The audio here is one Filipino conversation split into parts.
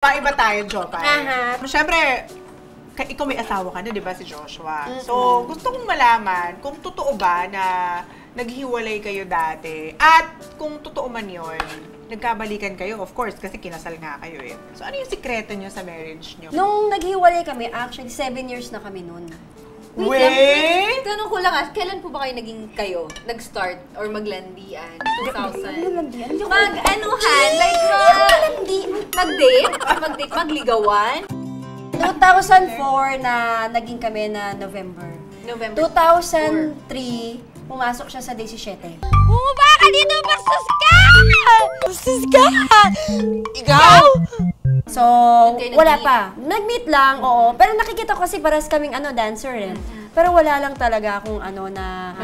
Paiba tayo, Jopay. Siyempre, ikaw may asawa ka na, di ba, si Joshua? So, gusto kong malaman kung totoo ba na naghiwalay kayo dati at kung totoo man yun, nagkabalikan kayo, of course, kasi kinasal nga kayo eh. So, ano yung sikreto nyo sa marriage nyo? Nung naghiwalay kami, actually, 7 years na kami nun. Wait! Tanong ko lang, kailan po ba kayo naging nag-start or maglandian? 2000? Mag-anuhan? Like, mag-date? Magligawan? 2004 na naging kami na November. 2003, pumasok siya sa 17. Bumaba ka dito! Bastos ka! Bastos ka! Ikaw? So, wala pa. Nag-meet lang, oo. Pero nakikita ko kasi paras kaming dancer eh. Pero wala lang talaga akong na...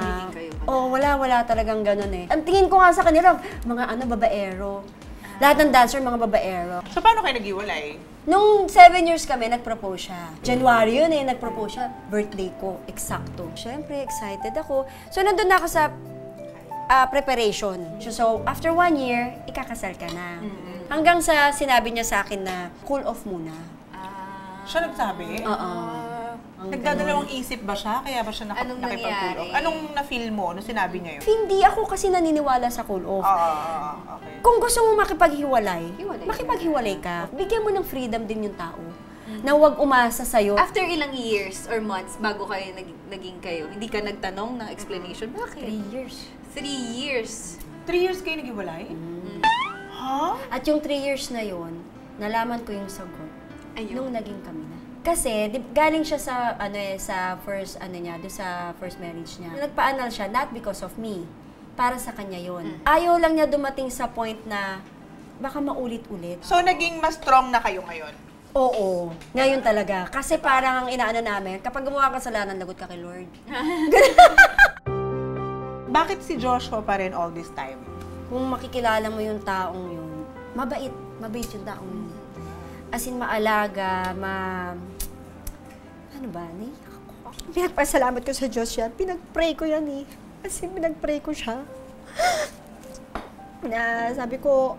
wala talagang ganun eh. Ang tingin ko nga sa kanila, mga babaero. Lahat ng dancer, mga babaero. So, paano kayo naghiwalay? Nung 7 years kami, nag-propose siya. January yun eh, nag-propose siya. Birthday ko, eksakto. Siyempre, excited ako. So, nandun na ako sa preparation. So, after 1 year, ikakasal ka na. Hanggang sa sinabi niya sa akin na cool off muna. Siya nagsabi? Oo. Nagdadalawang isip ba siya? Kaya ba siya nakipag-cool off? Anong na-feel mo? Anong sinabi niya yun? Hindi ako kasi naniniwala sa cool off. Okay. Kung gusto mo makipaghiwalay, makipaghiwalay ka. Bigyan mo ng freedom din yung tao. Na huwag umasa sa'yo. After ilang years or months bago kayo naging kayo, hindi ka nagtanong ng explanation? Bakit? 3 years. 3 years? 3 years kayo naghiwalay? Ha? At yung 3 years na yon, nalaman ko yung sagot. Nung naging kami na. Kasi galing siya sa sa first sa first marriage niya. Nagpa-annul siya not because of me. Para sa kanya yon. Ayaw lang niya dumating sa point na baka maulit-ulit. So naging mas strong na kayo ngayon? Oo. Ngayon talaga. Kasi parang ang inaano namin, kapag gumawa ka kasalanan, lagot ka kay Lord. Bakit si Joshua pa rin all this time? Kung makikilala mo yung taong yun, mabait yung taong yun. As in, maalaga, ano ba, naiyak ako. Pinagpasalamat ko sa Diyos yan. Pinag-pray ko yan eh. Kasi pinag-pray ko siya. Na sabi ko,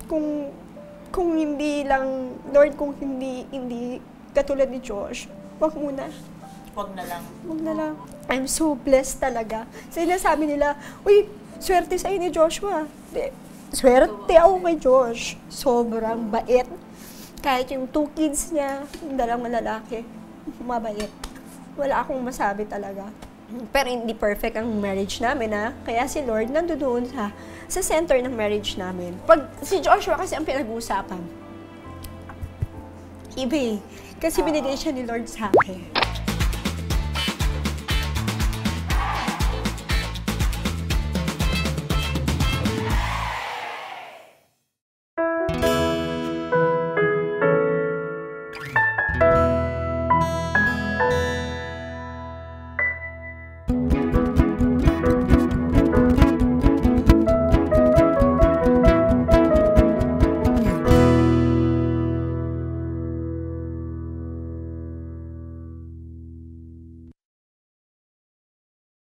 kung hindi lang, Lord, kung hindi katulad ni Josh, wag muna. Wag na lang. Wag na lang. I'm so blessed talaga. Sinasabi nila, uy, swerte sa'yo ni Joshua. Swerte ako kay Josh. Sobrang bait. Kahit yung 2 kids niya, yung 2 lalaki, mabait. Wala akong masabi talaga. Pero hindi perfect ang marriage namin, ha? Kaya si Lord nandoon sa center ng marriage namin. Pag si Joshua kasi ang pinag-uusapan, iba eh. Kasi binigay siya ni Lord sa akin.